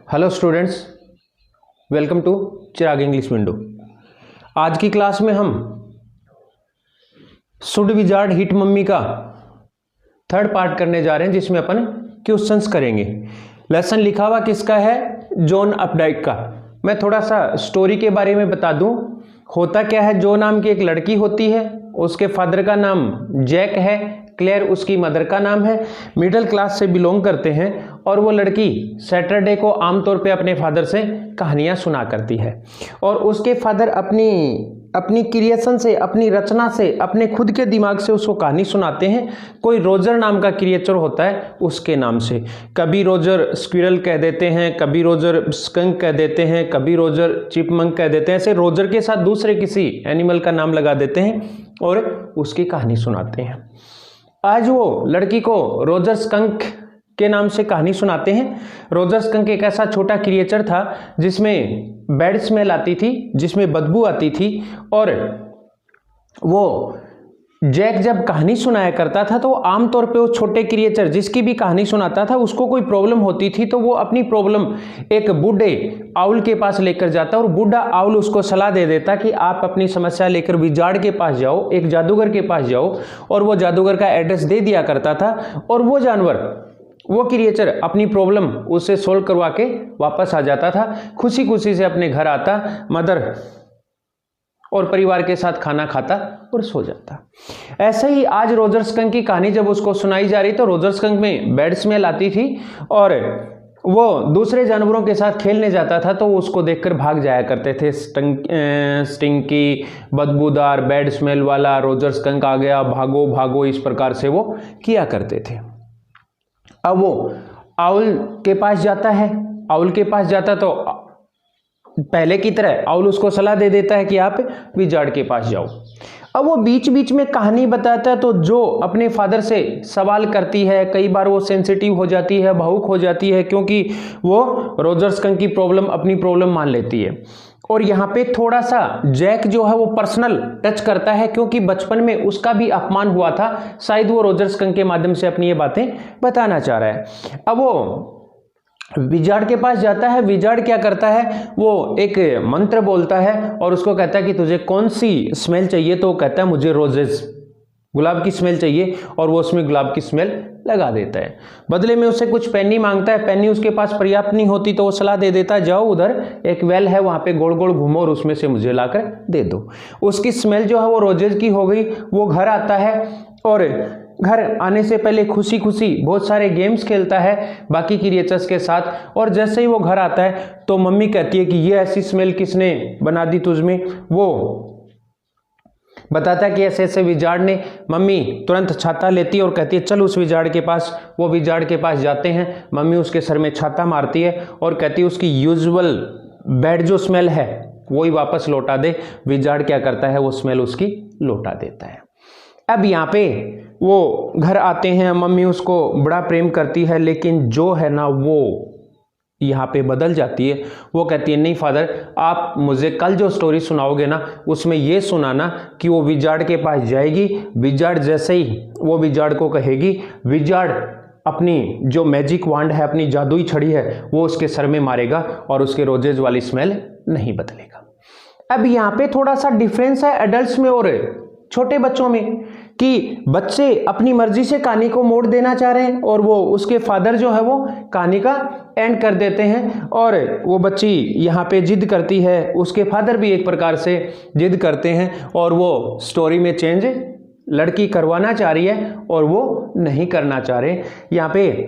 Hello students, welcome to Chirag English window. आज की class में हम शुड विजार्ड हिट मम्मी का थर्ड पार्ट करने जा रहे हैं, जिसमें अपन क्वेश्चंस करेंगे। लेसन लिखा हुआ किसका है? जॉन अपडाइक का। मैं थोड़ा सा स्टोरी के बारे में बता दूं। होता क्या है, जो नाम की एक लड़की होती है, उसके फादर का नाम जैक है, क्लेयर उसकी मदर का नाम है, मिडिल क्लास से बिलोंग करते हैं, और वो लड़की सैटरडे को आमतौर पे अपने फादर से कहानियां सुना करती है। और उसके फादर अपनी क्रिएशन से, अपनी रचना से, अपने खुद के दिमाग से उसको कहानी सुनाते हैं। कोई रोजर नाम का क्रिएचर होता है, उसके नाम से। कभी रोजर स्क्विरल कह देते हैं, कभी रोजर स्कंक कह देते हैं, कभी रोजर चिपमंक कह देते हैं। ऐसे रोजर के साथ दूसरे किसी एनिमल का नाम लगा देते हैं और उसकी कहानी सुनाते हैं। आज वो लड़की को रोजर स्कंक के नाम से कहानी सुनाते हैं। रोजर स्कंक एक ऐसा छोटा क्रिएचर था जिसमें बैड स्मेल आती थी, जिसमें बदबू आती थी, और वो जैक जब कहानी सुनाया करता था तो आमतौर पे वो छोटे क्रिएचर जिसकी भी कहानी सुनाता था, उसको कोई प्रॉब्लम होती थी तो वो अपनी प्रॉब्लम एक बूढ़े आउल के पास लेकर जाता, और बूढ़ा आउल उसको सलाह दे देता कि आप अपनी समस्या लेकर विजार्ड के पास जाओ, एक जादूगर के पास जाओ। और वो जादूगर का एड्रेस दे दिया करता था, और वो जानवर, वो क्रिएचर अपनी प्रॉब्लम उससे सोल्व करवा के वापस आ जाता था। खुशी खुशी से अपने घर आता, मदर और परिवार के साथ खाना खाता और सो जाता। ऐसे ही आज रोजर स्कंक की कहानी जब उसको सुनाई जा रही तो रोजर स्कंक में बैड स्मेल आती थी, और वो दूसरे जानवरों के साथ खेलने जाता था तो उसको देखकर भाग जाया करते थे। स्टिंकी, बदबूदार, बैड स्मेल वाला रोजर स्कंक आ गया, भागो भागो, इस प्रकार से वो किया करते थे। अब वो आउल के पास जाता है। आउल के पास जाता तो पहले की तरह आउल उसको सलाह दे देता है कि आप विजार्ड के पास जाओ। अब वो बीच बीच में कहानी बताता है, तो जो अपने फादर से सवाल करती है, कई बार वो सेंसिटिव हो जाती है, भावुक हो जाती है, क्योंकि वो रोजर स्कंक की प्रॉब्लम अपनी प्रॉब्लम मान लेती है। और यहाँ पे थोड़ा सा जैक जो है वो पर्सनल टच करता है, क्योंकि बचपन में उसका भी अपमान हुआ था। शायद वो रोजर स्कंक के माध्यम से अपनी ये बातें बताना चाह रहा है। अब वो विजार्ड के पास जाता है। विजार्ड क्या करता है, वो एक मंत्र बोलता है और उसको कहता है कि तुझे कौन सी स्मेल चाहिए, तो वो कहता है मुझे रोजेस, गुलाब की स्मेल चाहिए, और वो उसमें गुलाब की स्मेल लगा देता है। बदले में उससे कुछ पेनी मांगता है। पेनी उसके पास पर्याप्त नहीं होती तो वो सलाह दे देता है, जाओ उधर एक वेल है, वहां पे गोल गोल घूमो और उसमें से मुझे लाकर दे दो। उसकी स्मेल जो है वो रोजेस की हो गई। वो घर आता है और घर आने से पहले खुशी खुशी बहुत सारे गेम्स खेलता है बाकी क्रिएचर्स के साथ। और जैसे ही वो घर आता है तो मम्मी कहती है कि ये ऐसी स्मेल किसने बना दी तुझमें। वो बताता है कि ऐसे ऐसे विजार्ड ने। मम्मी तुरंत छाता लेती है और कहती है चल उस विजार्ड के पास। वो विजार्ड के पास जाते हैं। मम्मी उसके सर में छाता मारती है और कहती है उसकी यूजुअल बैड जो स्मेल है वही वापस लौटा दे। विजार्ड क्या करता है, वो स्मेल उसकी लौटा देता है। अब यहाँ पे वो घर आते हैं, मम्मी उसको बड़ा प्रेम करती है, लेकिन जो है ना वो यहाँ पे बदल जाती है। वो कहती है नहीं फादर, आप मुझे कल जो स्टोरी सुनाओगे ना उसमें ये सुनाना कि वो विजार्ड के पास जाएगी। विजार्ड जैसे ही वो विजार्ड को कहेगी, विजार्ड अपनी जो मैजिक वांड है, अपनी जादुई छड़ी है, वो उसके सर में मारेगा और उसके रोजेज वाली स्मेल नहीं बदलेगा। अब यहाँ पे थोड़ा सा डिफरेंस है एडल्ट्स में और छोटे बच्चों में, कि बच्चे अपनी मर्जी से कहानी को मोड़ देना चाह रहे हैं और वो उसके फादर जो है वो कहानी का एंड कर देते हैं। और वो बच्ची यहाँ पे जिद करती है, उसके फादर भी एक प्रकार से जिद करते हैं, और वो स्टोरी में चेंज लड़की करवाना चाह रही है और वो नहीं करना चाह रहे। यहाँ पे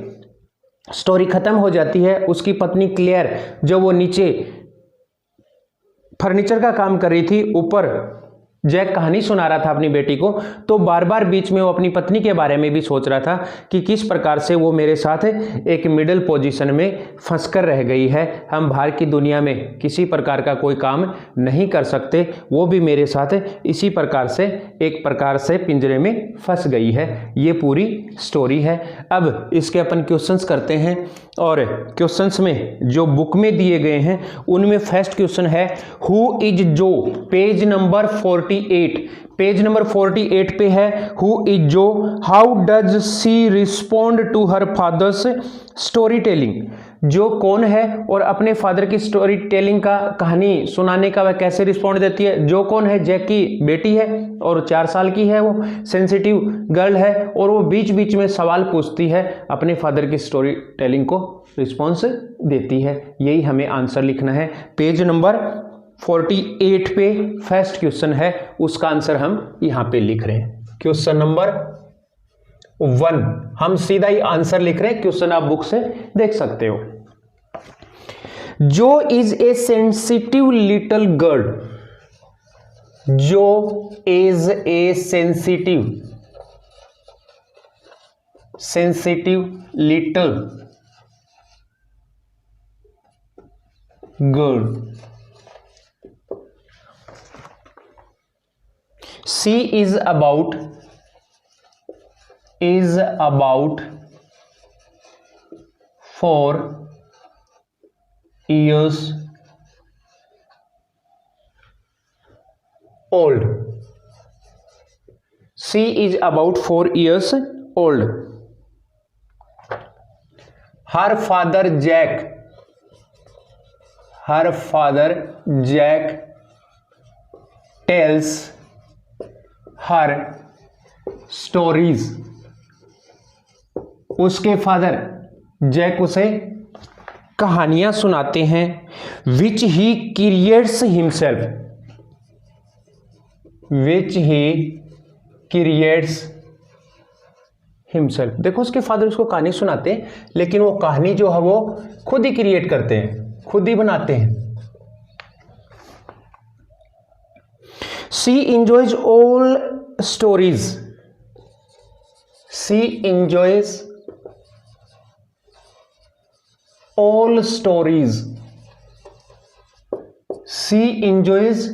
स्टोरी खत्म हो जाती है। उसकी पत्नी क्लेयर, जो वो नीचे फर्नीचर का काम कर रही थी, ऊपर जैक कहानी सुना रहा था अपनी बेटी को, तो बार बार बीच में वो अपनी पत्नी के बारे में भी सोच रहा था कि किस प्रकार से वो मेरे साथ एक मिडिल पोजीशन में फंसकर रह गई है। हम बाहर की दुनिया में किसी प्रकार का कोई काम नहीं कर सकते, वो भी मेरे साथ इसी प्रकार से एक प्रकार से पिंजरे में फंस गई है। ये पूरी स्टोरी है। अब इसके अपन क्वेश्चंस करते हैं, और क्वेश्चंस में जो बुक में दिए गए हैं उनमें फर्स्ट क्वेश्चन है who is Jo, page number 48। Page number 48 पे है who is Jo, how does she respond to her father's story telling. Jo कौन है और अपने फादर की स्टोरी टेलिंग का, कहानी सुनाने का वह कैसे रिस्पॉन्ड देती है। जो कौन है जैक की बेटी है और 4 साल की है, वो सेंसिटिव गर्ल है और वो बीच बीच में सवाल पूछती है, अपने फादर की स्टोरी टेलिंग को रिस्पॉन्स देती है। यही हमें आंसर लिखना है। पेज नंबर 48 पे फर्स्ट क्वेश्चन है, उसका आंसर हम यहाँ पे लिख रहे हैं। क्वेश्चन नंबर 1 हम सीधा ही आंसर लिख रहे हैं, क्वेश्चन आप बुक से देख सकते हो। Jo is a sensitive little girl, Jo is a sensitive little girl, she is about 4 years old. She is about 4 years old. Her father Jack tells her stories. उसके father Jack उसे कहानियां सुनाते हैं। विच he creates himself. देखो उसके father उसको कहानी सुनाते हैं, लेकिन वो कहानी जो है वो खुद ही क्रिएट करते हैं, खुद ही बनाते हैं। She enjoys all stories. She enjoys all stories. She enjoys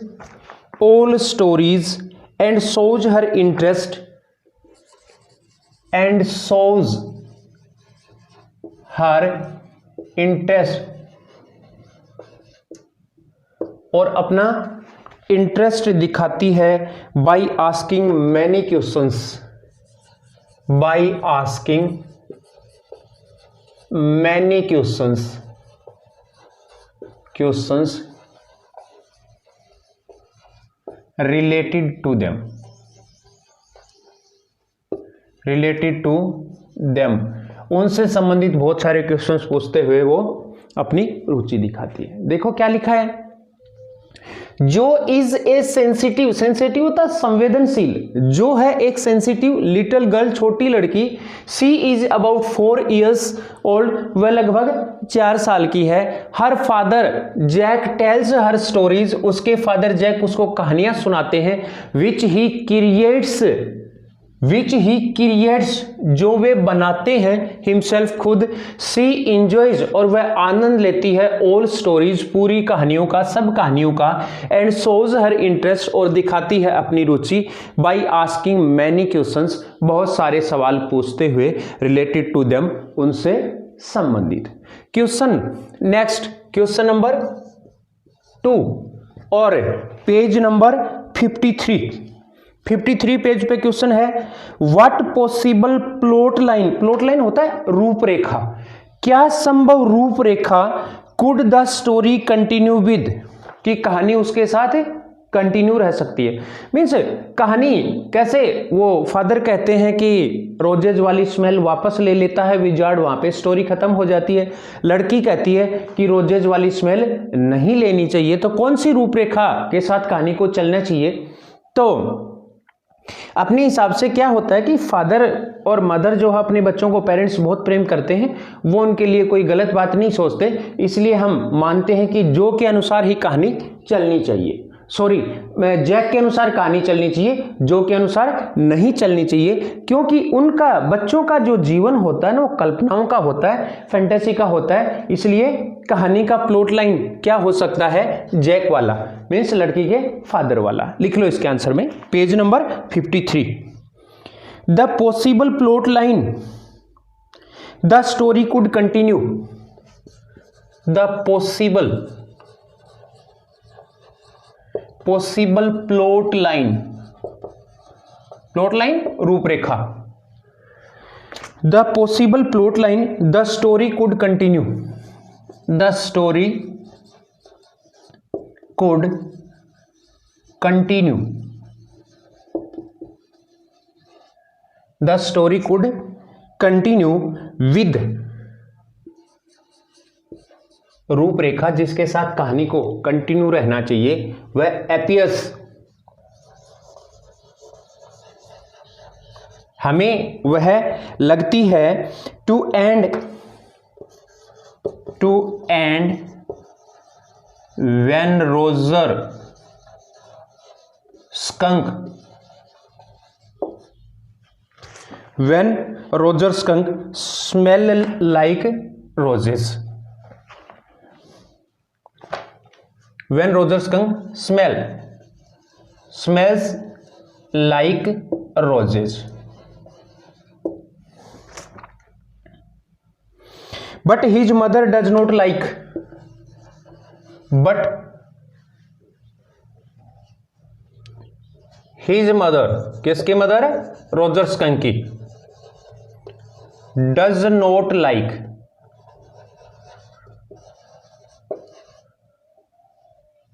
all stories and shows her interest और अपना इंटरेस्ट दिखाती है by asking many questions, related to them, उनसे संबंधित बहुत सारे क्वेश्चंस पूछते हुए वो अपनी रुचि दिखाती है। देखो क्या लिखा है, जो इज ए सेंसिटिव होता है संवेदनशील, जो है एक सेंसिटिव लिटिल गर्ल छोटी लड़की। She is about 4 years old, वह लगभग 4 साल की है। Her father Jack tells her stories, उसके फादर जैक उसको कहानियां सुनाते हैं। विच ही क्रिएट्स जो वे बनाते हैं, हिमसेल्फ खुद। सी इंजॉयज और वह आनंद लेती है, ऑल स्टोरीज पूरी कहानियों का, सब कहानियों का। एंड शोज हर इंटरेस्ट और दिखाती है अपनी रुचि, बाय आस्किंग मैनी क्वेश्चंस बहुत सारे सवाल पूछते हुए, रिलेटेड टू देम उनसे संबंधित। क्वेश्चन नेक्स्ट, क्वेश्चन नंबर 2 और पेज नंबर 53 पेज पे क्वेश्चन है, व्हाट पॉसिबल प्लॉट लाइन होता है रूपरेखा, क्या संभव रूपरेखा could the story continue with, कि कहानी उसके साथ कंटिन्यू रह सकती है। मीन्स कहानी कैसे, वो फादर कहते हैं कि रोजेज वाली स्मेल वापस ले लेता है विजार्ड, वहां पे स्टोरी खत्म हो जाती है। लड़की कहती है कि रोजेज वाली स्मेल नहीं लेनी चाहिए, तो कौन सी रूपरेखा के साथ कहानी को चलना चाहिए। तो अपने हिसाब से क्या होता है कि फादर और मदर जो है अपने बच्चों को, पेरेंट्स बहुत प्रेम करते हैं, वो उनके लिए कोई गलत बात नहीं सोचते, इसलिए हम मानते हैं कि जो के अनुसार ही कहानी चलनी चाहिए। जैक के अनुसार कहानी चलनी चाहिए, जो के अनुसार नहीं चलनी चाहिए, क्योंकि उनका बच्चों का जो जीवन होता है ना, वो कल्पनाओं का होता है, फैंटेसी का होता है। इसलिए कहानी का प्लॉट लाइन क्या हो सकता है, जैक वाला, मीन्स लड़की के फादर वाला। लिख लो इसके आंसर में, page number 53। The possible plot line, the story could continue, the possible plot line रूपरेखा, the possible plot line the story could continue, the story could continue, the story could continue with, रूपरेखा जिसके साथ कहानी को continue रहना चाहिए वह appears, हमें वह लगती है to end when Roger skunk, when Roger skunk smell like roses, when Roger skunk smells like roses, but his mother does not like, but his mother, किसकी मदर? रोजर स्कंक की। Does not like,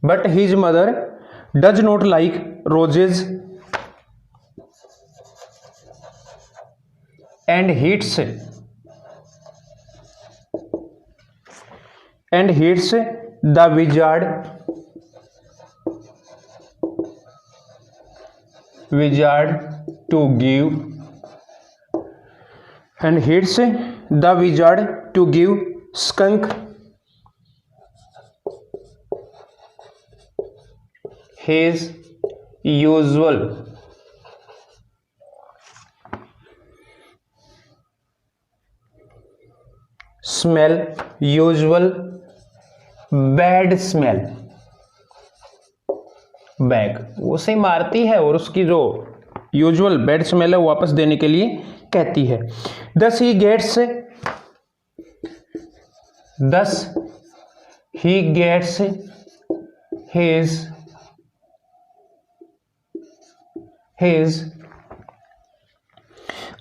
but his mother does not like roses and hits the wizard to give, and hits the wizard to give skunk his usual bad smell back, उसे मारती है और उसकी जो usual bad smell है वो वापस देने के लिए कहती है। thus he gets his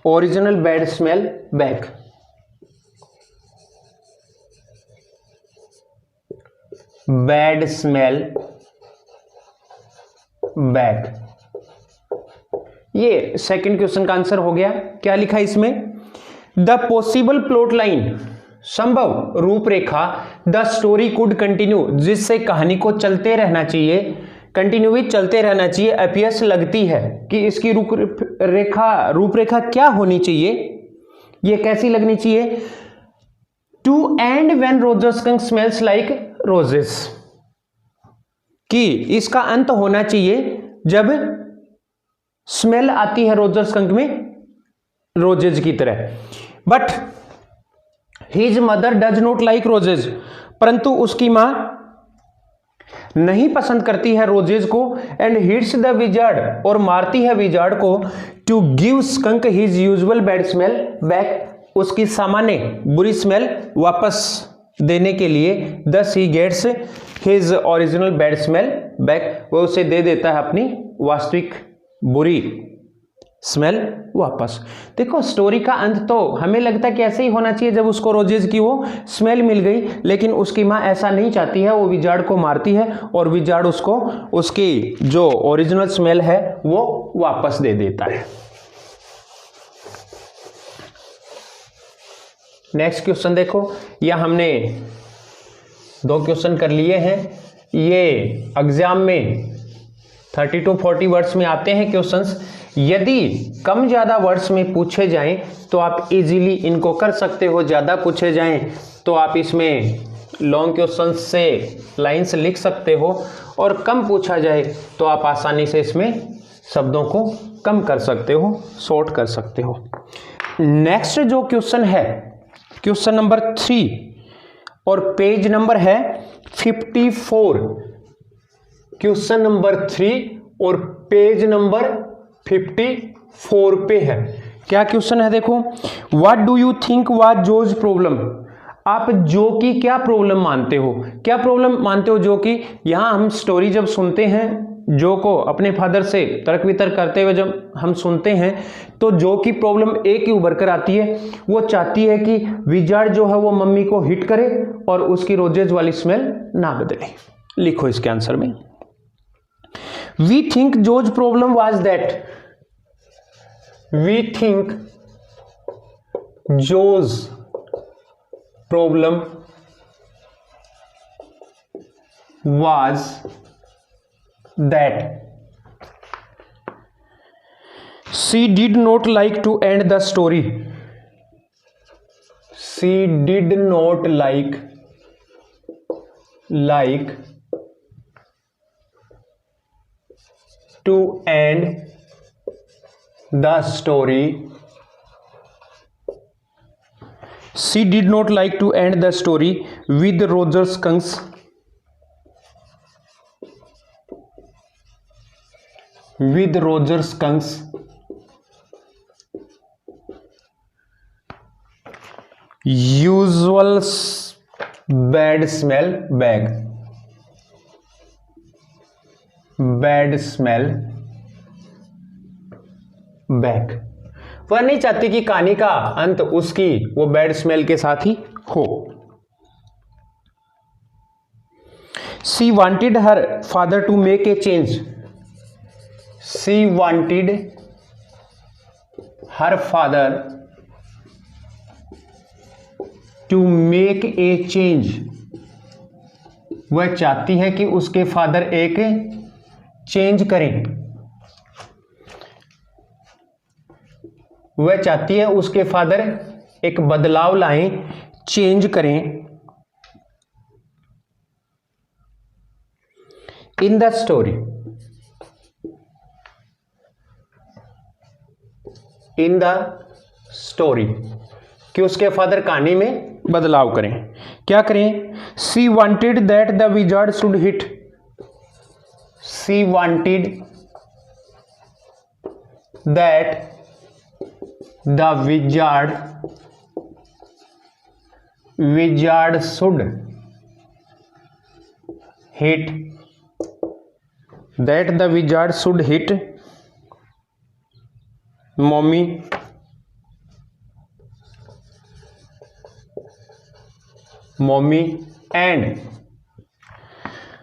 original bad smell back, bad smell back. ये सेकंड क्वेश्चन का आंसर हो गया। क्या लिखा इसमें? द पॉसिबल प्लॉट लाइन, संभव रूपरेखा, द स्टोरी कुड कंटिन्यू, जिससे कहानी को चलते रहना चाहिए, कंटिन्यू चलते रहना चाहिए, अपीयर्स लगती है कि इसकी रूपरेखा क्या होनी चाहिए, ये कैसी लगनी चाहिए? To end when Roger skunk smells like roses, कि इसका अंत होना चाहिए जब स्मेल आती है रोजर स्कंक में रोजेज की तरह। But his mother does not like roses, परंतु उसकी मां नहीं पसंद करती है रोजेज को। एंड हिट्स द विजार्ड, और मारती है विजार्ड को, to give skunk his usual bad smell back, उसकी सामान्य बुरी स्मेल वापस देने के लिए। Thus he gets his original bad smell back, वो उसे दे देता है अपनी वास्तविक बुरी स्मेल वापस। देखो स्टोरी का अंत तो हमें लगता है कि ऐसे ही होना चाहिए, जब उसको रोजेज की वो स्मेल मिल गई, लेकिन उसकी माँ ऐसा नहीं चाहती है, वो विजार्ड को मारती है और विजार्ड उसको उसकी जो ओरिजिनल स्मेल है वो वापस दे देता है। नेक्स्ट क्वेश्चन देखो, यह हमने 2 क्वेश्चन कर लिए हैं। ये एग्जाम में 30 to 40 वर्ड्स में आते हैं क्वेश्चंस। यदि कम ज़्यादा वर्ड्स में पूछे जाएं तो आप इजीली इनको कर सकते हो, ज़्यादा पूछे जाएं तो आप इसमें लॉन्ग क्वेश्चंस से लाइंस लिख सकते हो, और कम पूछा जाए तो आप आसानी से इसमें शब्दों को कम कर सकते हो, शॉर्ट कर सकते हो। नेक्स्ट जो क्वेश्चन है क्वेश्चन नंबर 3 और पेज नंबर है 54। क्वेश्चन नंबर 3 और पेज नंबर 54 पे है। क्या क्वेश्चन है देखो, what do you think was Jo's problem? आप जो की क्या प्रॉब्लम मानते हो? क्या प्रॉब्लम मानते हो जो कि? यहां हम स्टोरी जब सुनते हैं जो को अपने फादर से तर्क वितर्क करते हुए जब हम सुनते हैं तो जो की प्रॉब्लम एक ही उभर कर आती है। वो चाहती है कि विजार्ड जो है वो मम्मी को हिट करे और उसकी रोजेज वाली स्मेल ना बदले। लिखो इसके आंसर में, we think Jo's problem was that, we think Jo's problem was that she did not like to end the story, she did not like to end the story, she did not like to end the story with Roger Skunks, with Roger Skunks usual bad smell bag, bad smell bag। वह नहीं चाहती कि कहानी का अंत उसकी वो bad smell के साथ ही हो। She wanted her father to make a change, she wanted her father to make a change, वह चाहती है कि उसके फादर एक चेंज करें, वह चाहती है उसके फादर एक बदलाव लाएं, चेंज करें। In the story, in the story, कि उसके फादर कहानी में बदलाव करें। क्या करें? She wanted that the wizard should hit, she wanted that the wizard should hit, that the wizard should hit mommy and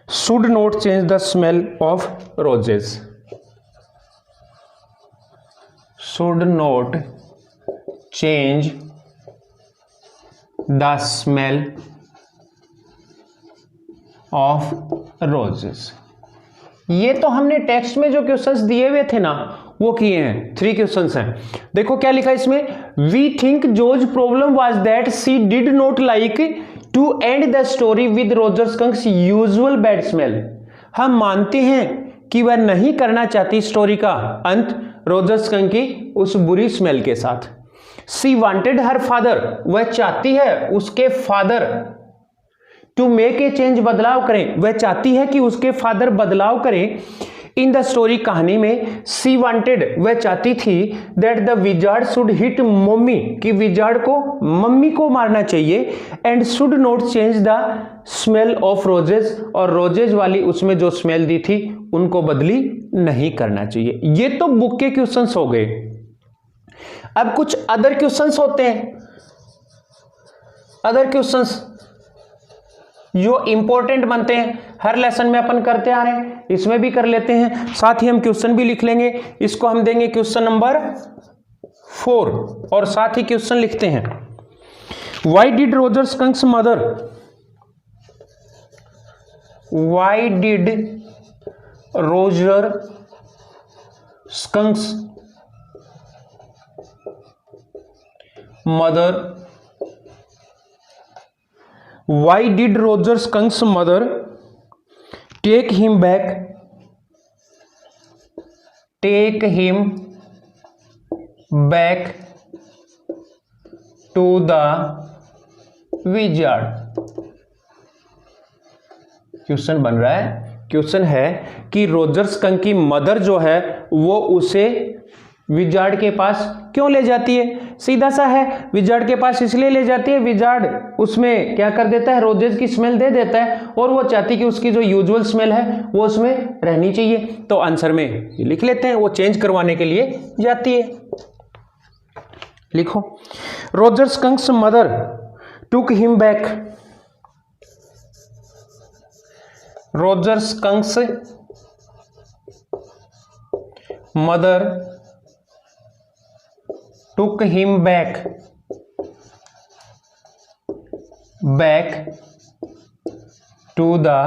should not change the smell of roses, should not change the smell of roses। ये तो हमने text में जो questions दिए हुए थे ना वो किए हैं, 3 क्वेश्चंस हैं। देखो क्या लिखा है इसमें, we think Jo's problem was that she did not like to end the story with Roger Skunk's usual bad smell. हम मानते हैं कि वह नहीं करना चाहती स्टोरी का अंत रोजर स्कंक की उस बुरी स्मेल के साथ। शी वांटेड हर फादर, वह चाहती है उसके father to make a change, बदलाव करें, वह चाहती है कि उसके फादर बदलाव करें। इन द स्टोरी, कहानी में, सी वांटेड, वह चाहती थी that the wizard should hit mummy, कि विजार्ड को मम्मी को मारना चाहिए, and should not change the smell of roses, और रोजेज वाली उसमें जो स्मेल दी थी उनको बदली नहीं करना चाहिए। ये तो बुक के क्वेश्चंस हो गए। अब कुछ अदर क्वेश्चंस होते हैं, अदर क्वेश्चंस जो इंपॉर्टेंट बनते हैं, हर लेसन में अपन करते आ रहे हैं, इसमें भी कर लेते हैं, साथ ही हम क्वेश्चन भी लिख लेंगे। इसको हम देंगे क्वेश्चन नंबर 4 और साथ ही क्वेश्चन लिखते हैं। Why did Roger Skunk's mother, why did Roger Skunk's mother, why did Roger Skunk's mother take him back to the wizard? Question बन रहा है, क्वेश्चन है कि रोजर स्कंक की मदर जो है वो उसे विजार्ड के पास क्यों ले जाती है? सीधा सा है, विजार्ड के पास इसलिए ले जाती है, विजार्ड उसमें क्या कर देता है, रोजेज की स्मेल दे देता है और वो चाहती कि उसकी जो यूजुअल स्मेल है वो उसमें रहनी चाहिए। तो आंसर में ये लिख लेते हैं, वो चेंज करवाने के लिए जाती है। लिखो, Roger Skunk's mother took him back. Roger Skunk's mother took him back to the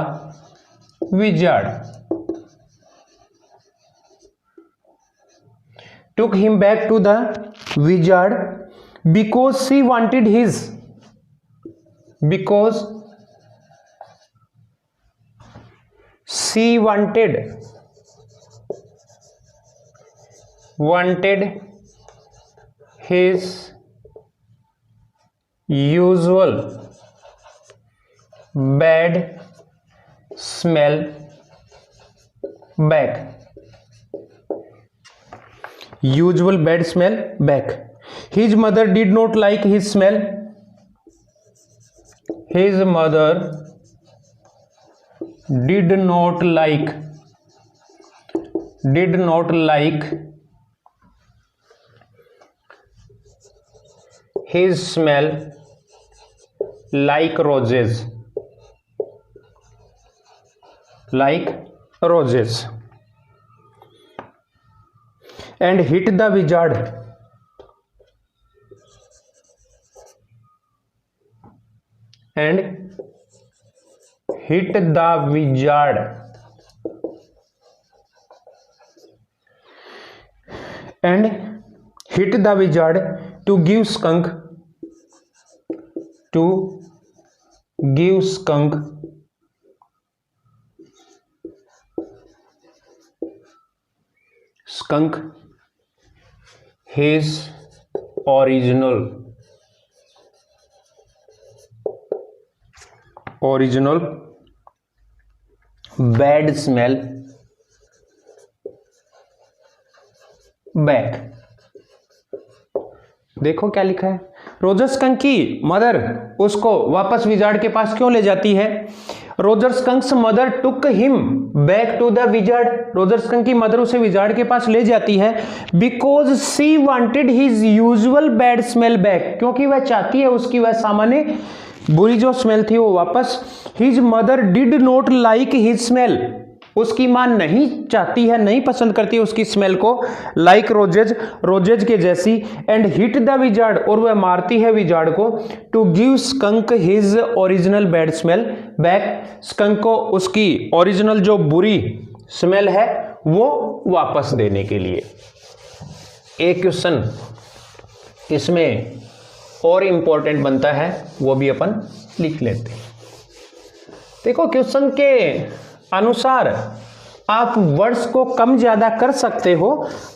wizard. Took him back to the wizard because she wanted his his usual bad smell back. Usual bad smell back. His mother did not like his smell. His mother did not like his smell like roses, and hit the wizard to give skunk his original bad smell back। देखो क्या लिखा है, Roger skunk की mother उसको वापस wizard के पास क्यों ले जाती है? Roger Skunk's mother took him back to the wizard. Roger skunk की मदर उसे विजार्ड के पास ले जाती है because she wanted his usual bad smell back, क्योंकि वह चाहती है उसकी वह सामान्य बुरी जो स्मेल थी वो वापस। His mother did not like his smell, उसकी मां नहीं चाहती है, नहीं पसंद करती है उसकी स्मेल को, लाइक रोजेज के जैसी। एंड हिट द विजार्ड, और वह मारती है विजार्ड को, to give skunk his original bad smell back, skunk को उसकी ओरिजिनल जो बुरी स्मेल है वो वापस देने के लिए। एक क्वेश्चन इसमें और इंपॉर्टेंट बनता है, वो भी अपन लिख लेते हैं। देखो, क्वेश्चन के अनुसार आप वर्ड्स को कम ज्यादा कर सकते हो।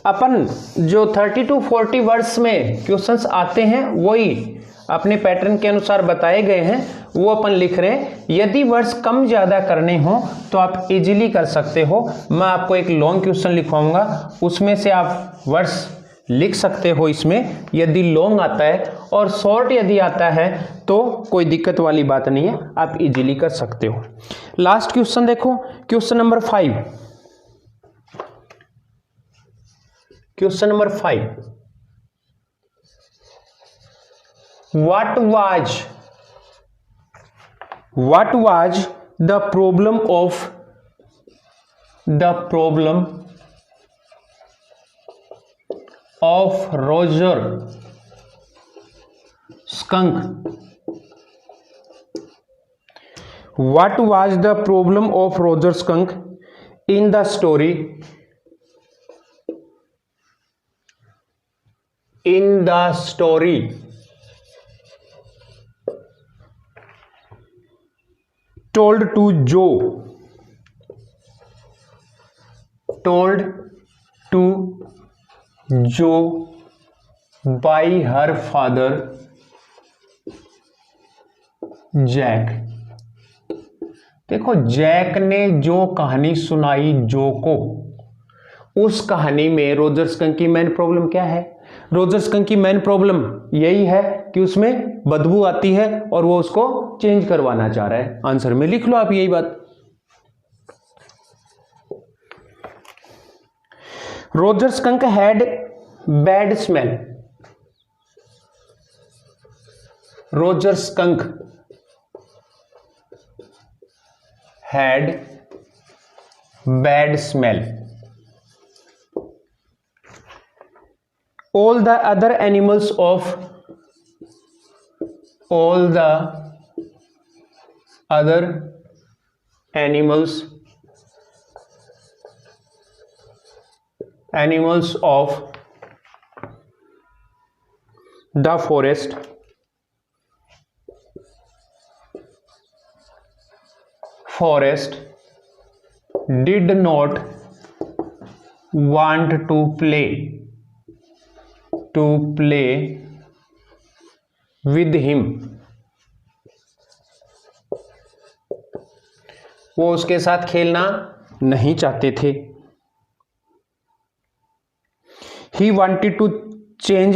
अपन जो 30 to 40 वर्ड्स में क्वेश्चंस आते हैं वही अपने पैटर्न के अनुसार बताए गए हैं, वो अपन लिख रहे हैं। यदि वर्ड्स कम ज्यादा करने हो तो आप इजीली कर सकते हो। मैं आपको एक लॉन्ग क्वेश्चन लिखवाऊंगा, उसमें से आप वर्ड्स लिख सकते हो इसमें, यदि लॉन्ग आता है, और शॉर्ट यदि आता है तो कोई दिक्कत वाली बात नहीं है, आप इजीली कर सकते हो। लास्ट क्वेश्चन देखो, question number 5। Question number 5, what was the problem of Roger skunk? What was the problem of Roger skunk in the story? Told to Joe by her father Jack. देखो, Jack ने जो कहानी सुनाई Jo को, उस कहानी में रोजर स्कंक की मेन प्रॉब्लम क्या है? रोजर स्कंक की मेन प्रॉब्लम यही है कि उसमें बदबू आती है और वो उसको चेंज करवाना चाह रहा है। आंसर में लिख लो आप यही बात। Roger skunk had bad smell. Roger skunk had bad smell. all the other animals of the forest did not want to play with him। वो उसके साथ खेलना नहीं चाहते थे। He wanted to change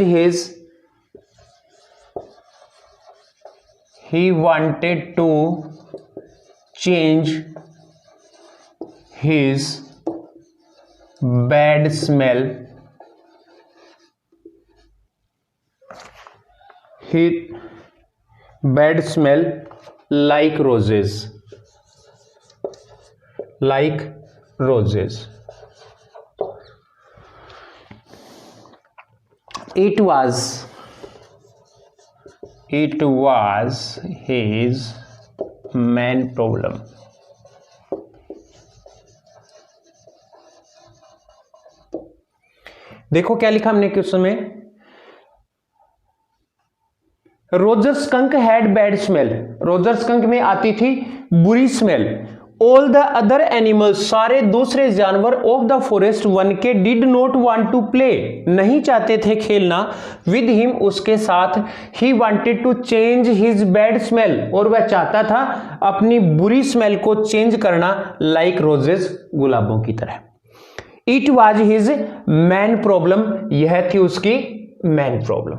his bad smell like roses। It was his main problem। देखो क्या लिखा हमने क्वेश्चन में, Roger skunk had bad smell. Roger skunk में आती थी बुरी smell. All the other animals, सारे दूसरे जानवर ऑफ द फॉरेस्ट वन के, did not want to play, नहीं चाहते थे खेलना, विद हिम, उसके साथ। He wanted to change his bad smell, और वह चाहता था अपनी बुरी स्मेल को चेंज करना, लाइक रोजेस, गुलाबों की तरह। It was his man problem, यह थी उसकी मैन प्रॉब्लम।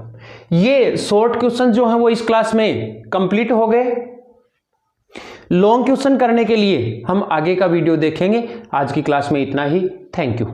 ये शॉर्ट क्वेश्चन जो हैं वो इस क्लास में कंप्लीट हो गए। लॉन्ग क्वेश्चन करने के लिए हम आगे का वीडियो देखेंगे। आज की क्लास में इतना ही। Thank you.